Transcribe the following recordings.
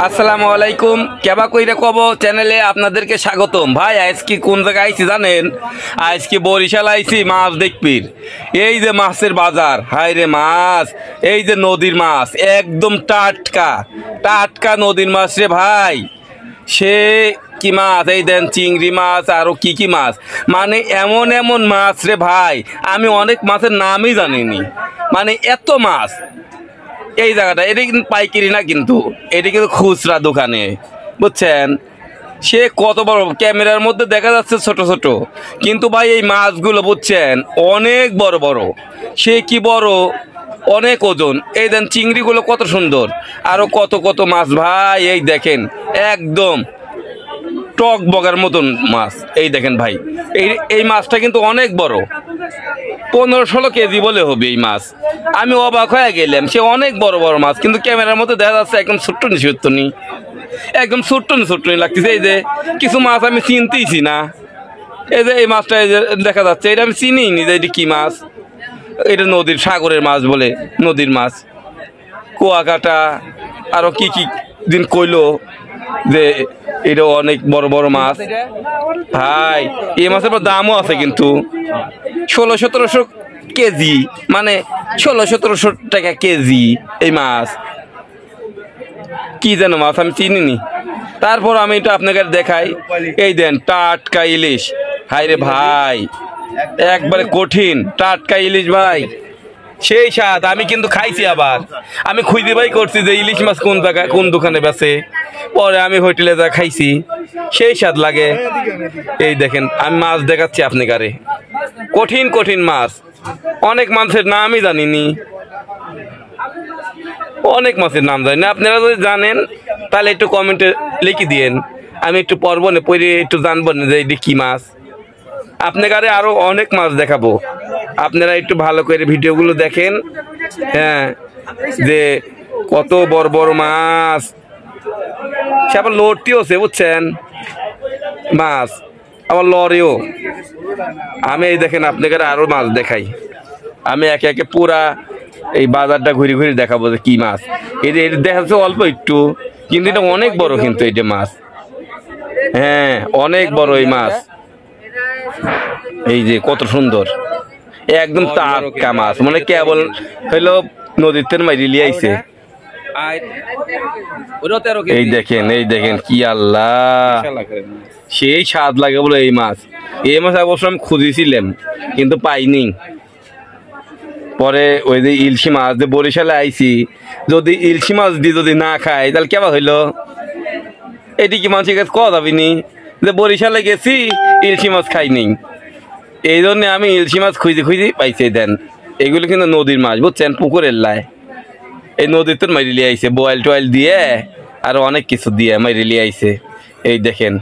আসসালামু আলাইকুম কেবা কইরা কব চ্যানেলে আপনাদেরকে স্বাগতম। ভাই আজকে কোন জায়গায় আইছি জানেন? আজকে বরিশাল আইছি মাছ দেখবির। এই যে মাছের বাজার, হায় রে মাছ, এই যে নদীর মাছ একদম টাটকা টাটকা নদীর মাছ রে ভাই। সে কি মাছ, এই দেন চিংড়ি মাছ, আরো কি কি মাছ, মানে এমন এমন মাছ রে ভাই, আমি অনেক মাছের নামই জানিনি, মানে এত মাছ। এই জায়গাটা এটা কিন্তু পাইকারি না, কিন্তু এটা কিন্তু খুচরা দোকানে, বুঝছেন? সে কত বড়, ক্যামেরার মধ্যে দেখা যাচ্ছে ছোট ছোট, কিন্তু ভাই এই মাছগুলো বুঝছেন অনেক বড় বড়, সে কি বড়, অনেক ওজন। এই দেন চিংড়িগুলো কত সুন্দর, আরো কত কত মাছ ভাই। এই দেখেন একদম টক বগার মতন মাছ। এই দেখেন ভাই, এই মাছটা কিন্তু অনেক বড়, 15-16 কেজি বলে হবে এই মাছ। আমি অবাক হয়ে গেলাম, সে অনেক বড় বড় মাছ, কিন্তু ক্যামেরার মধ্যে দেখা যাচ্ছে একদম ছোট্ট নি, একদম ছোট্ট নি লাগতেছে। এই যে কিছু মাছ আমি চিনতেইছি না, এই যে এই মাছটা এই যে দেখা যাচ্ছে, এটা আমি চিনিই নি যে এটা কি মাছ। এটা নদীর সাগরের মাছ বলে, নদীর মাছ, কুয়াকাটা, আরো কি কি দিন কইলো যে এটা অনেক বড় বড় মাছ। ভাই এই মাছের দামও আছে কিন্তু 1600-1700 কেজি, মানে 1600-1700 টাকা কেজি এই মাছ। কি যেন মাছ আমি চিনিনি, তারপর আমি এটা আপনাকে দেখাই। এই দেন টাটকা ইলিশ, হায় রে ভাই একবারে কঠিন টাটকা ইলিশ ভাই, সেই স্বাদ। আমি কিন্তু খাইছি, আবার আমি খুঁজে বাই করছি যে ইলিশ মাছ কোন জায়গায় কোন দোকানে বেচে, পরে আমি হোটেলে যা খাইছি, সেই স্বাদ লাগে। এই দেখেন আমি মাছ দেখাচ্ছি আপনি কারে, কঠিন কঠিন মাছ, অনেক মাছের নামই জানিনি, অনেক মাছের নাম জানি না। আপনারা যদি জানেন তাহলে একটু কমেন্টে লিখে দিয়েন, আমি একটু পড়বো না, পড়ে একটু জানবো না যে এটি কি মাছ। আপনাকে আরো অনেক মাছ দেখাবো, আপনারা একটু ভালো করে ভিডিওগুলো দেখেন। হ্যাঁ, যে কত বড় বড় মাছ, সে আবার লড়তিও আছে বুঝছেন মাছ, আবার লড়েও। আমি এই দেখেন আপনাকে আরো মাছ দেখাই, আমি একে একে পুরা এই বাজারটা ঘুরে ঘুরে দেখাবো যে কি মাছ। এই যে এটা দেখাচ্ছে অল্প একটু, কিন্তু এটা অনেক বড়, কিন্তু এইটা মাছ, হ্যাঁ অনেক বড় এই মাছ। এই যে কত সুন্দর, একদম টাটকা মাছ, মানে কেবল হইলো নদীর তেল মাইরি লিয়াইছে। এই দেখেন, এই দেখেন কি আল্লাহ, সেই স্বাদ লাগে বলে এই মাছ। এই মাছ অবশ্য আমি খুঁজেছিলাম কিন্তু পাইনি। পরে ওই যে ইলশি মাছ দিয়ে বরিশালে আইছি, যদি ইলশি মাছ দিয়ে যদি না খাই তাহলে কেবা হইলো? এটি কি মানুষের কাছে কওয়া যাবি নি যে বরিশালে গেছি ইলশি মাছ খাইনি? এই জন্য আমি ইলশি মাছ খুঁজে খুঁজে পাইছি। দেন এগুলো কিন্তু নদীর মাছ বুঝছেন, পুকুরের লাই, এই নদীর তো মারি লিয়ে আইছে, বয়েল টয়েল দিয়ে আর অনেক কিছু দিয়ে মারি লিয়ে আইছে। এই দেখেন,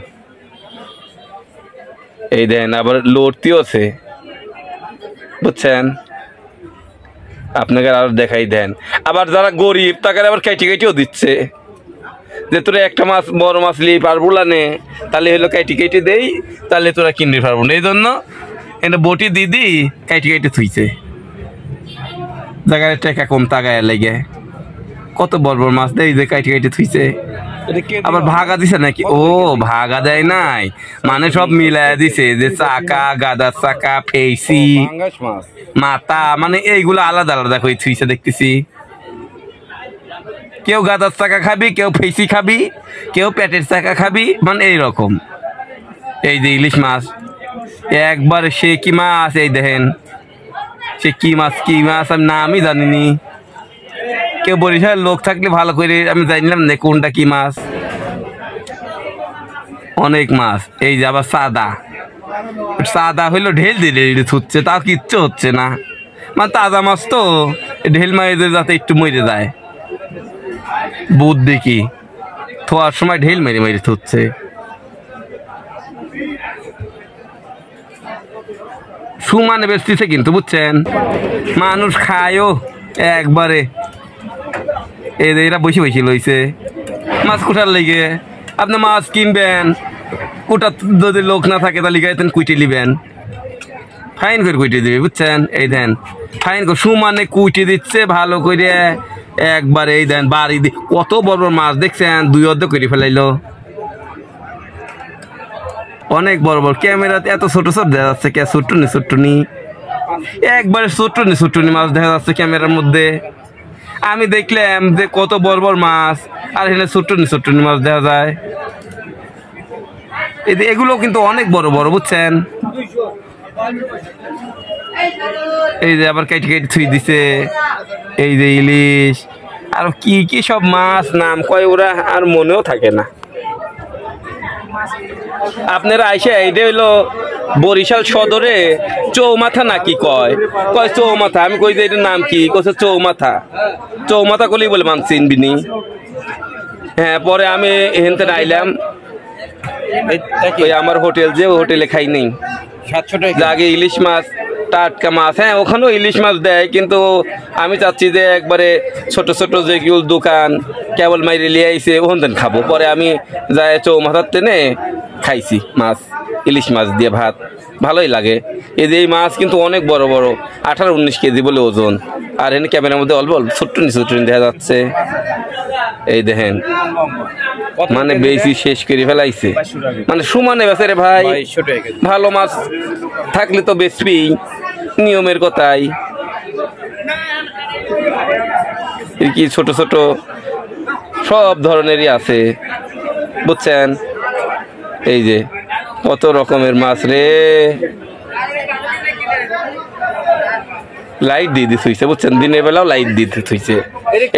এই দেন আবার লড়তিও আছে বুঝছেন। আপনাকে আরো দেখাই দেন, আবার যারা গরিব তাকে আবার কেটে কেটেও দিচ্ছে, যে তোরা একটা মাছ বড় মাছ নিয়ে পারবো না, তাহলে হলো কেটে কেটে দেই, তাহলে তোরা কিনতে পারবো না। এই জন্য এটা বটি দিদি কেটে কেটে থুইছে, জায়গায় টাকা কম তাগায় লেগে কত বড় বড় মাছ দেয় যে কেটে কেটে থুইছে। আবার ভাগা দিছে নাকি? ও ভাগা দেয় নাই, মানে সব মিলাই দিছে, যে চাকা, গাদার চাকা, ফেসি, মাথা, মানে এইগুলো আলাদা আলাদা করে থুইছে দেখতেছি। কেউ গাদার চাকা খাবি, কেউ ফেসি খাবি, কেউ পেটের চাকা খাবি, মানে এইরকম। এই যে ইলিশ মাছ একবার সে কি মাছ, এই দেখেন সে কি মাছ, কি মাছ আমি নামই জানিনি। কেউ বরিশালের লোক থাকলে ভালো করে আমি জানিলাম না কোনটা কি মাছ, অনেক মাছ। এই যে আবার সাদা, সাদা হইলো ঢেল দিলে ছুটছে, তাও কিচ্ছু হচ্ছে না, মানে তাজা মাছ তো ঢেল মারে যাতে একটু মরে যায়, বুধ দেখি থোয়ার সময় ঢেল মেরে মেরে থুচ্ছে। সুমানে বেচতেছে কিন্তু বুঝছেন, মানুষ খায়ও একবারে। এই যে এরা বসে বসে লইছে মাছ কোটার লেগে। আপনি মাছ কিনবেন, কোটার যদি লোক না থাকে তাহলে গাইতেন কুইটে নিবেন, ফাইন করে কুইটে দিবে বুঝছেন। এই দেন ফাইন করে সুমানে কুইটে দিচ্ছে ভালো করে, একবার এই দেন বাড়ি কত বড় বড় মাছ দেখছেন, 2 অর্ধেক করে ফেলাইলো। অনেক বড় বড়, ক্যামেরাতে এত ছোট ছোট দেখা যাচ্ছে, কে ছোট্টনি একবারে ছোট্টনি মাছ দেখা যাচ্ছে ক্যামেরার মধ্যে। আমি দেখলাম যে কত বড় বড় মাছ, আর এখানে ছোট্টনি মাছ দেখা যায়। এগুলো কিন্তু অনেক বড় বড়, বুঝছেন। এই যে আবার কেটে থুই দিছে, এই যে ইলিশ, আর কি কি সব মাছ নাম কয় ওরা আর মনেও থাকে না। আপনারা আইসা, এইটা হইলো বরিশাল সদরে চৌমাথা নাকি কয় চৌমাথা। আমি কই যে এটার নাম কি, কইছে চৌমাথা কলি বলে মান চিনবিনি। হ্যাঁ, পরে আমি এখান থেকে আইলাম, ওই আমার হোটেল যে হোটেলে খাই নেই, আগে ইলিশ মাছ টাটকা মাছ। হ্যাঁ, ওখানেও ইলিশ মাছ দেয়, কিন্তু আমি চাচ্ছি যে একবারে ছোট ছোট যেগুলো দোকান কেবল মাইরে লিয়ে আইছে ওখান থেকে খাবো। পরে আমি যাই চৌমাথার টেনে খাইছি মাছ, ইলিশ মাছ দিয়ে ভাত, ভালোই লাগে। এই যে এই মাছ কিন্তু অনেক বড় বড়, 18-19 কেজি বলে ওজন। আর এখানে ক্যামেরার মধ্যে অল্প অল্প ছোট্টনি দেখা যাচ্ছে। এই দেখেন, মানে বেশি শেষ করে ফেলাইছে, মানে সমানে বেচে রে ভাই। ভালো মাছ থাকলে তো বেচবি, নিয়মের কথাই। কি ছোট ছোট সব ধরনেরই আছে, বুঝছেন। এই যে কত রকমের মাছ রে, লাইট দিয়ে দিচ্ছে, বুঝছেন। দিনের বেলাও লাইট দিয়ে দিচ্ছে।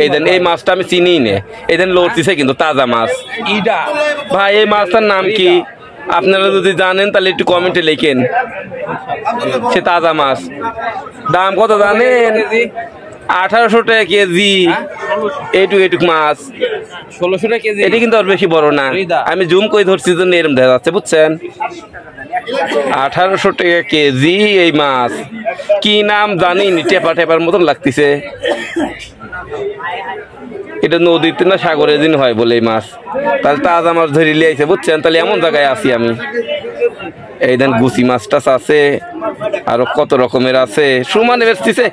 এই দেন এই মাছটা আমি চিনি নে, এই দেন লড়তিছে কিন্তু তাজা মাছ। ভাই এই মাছটার নাম কি আপনারা যদি জানেন তাহলে একটু কমেন্টে লিখেন। সে তাজা মাছ, দাম কত জানেন? 1800 টাকা কেজি। এইটুক মাছ 1600 টাকা কেজি। এটা কিন্তু আর বেশি বড় না, আমি জুম করে ধরছি জন্য এরকম দেখা যাচ্ছে, বুঝছেন। 1800 টাকা কেজি এই মাছ, কি নাম জানি, টেপার মতন লাগতেছে। এটা নদীতে না সাগরে দিন হয় বলে এই মাছ, তাহলে তাজা মাছ ধরে লিয়েছে, বুঝছেন। তাহলে এমন জায়গায় আছি আমি। এই দেন গুচি মাছ টাছ আছে, আরো কত রকমের আছে, সমানে বেচতেছে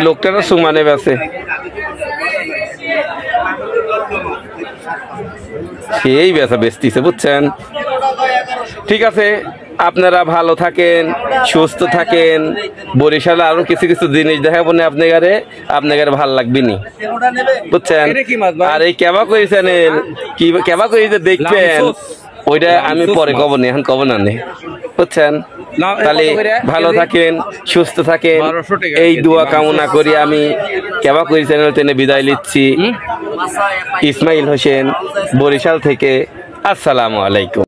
লোকটারা, সমানে বেচে। সেই বেচা বেচতেছে, বুঝছেন। ঠিক আছে, আপনারা ভালো থাকেন, সুস্থ থাকেন। বরিশালে আরো কিছু কিছু জিনিস দেখাবো না আপনার ভালো লাগবে নি, বুঝছেন। আর এই কেবা কই চ্যানেল, কি কেবা কই যে দেখবেন, ওইটা আমি পরে কব না, এখন কব না, বুঝছেন। তাহলে ভালো থাকেন, সুস্থ থাকেন, এই দোয়া কামনা করি আমি কেবা কই চ্যানেল টেনে বিদায় নিচ্ছি। ইসমাইল হোসেন, বরিশাল থেকে। আসসালামু আলাইকুম।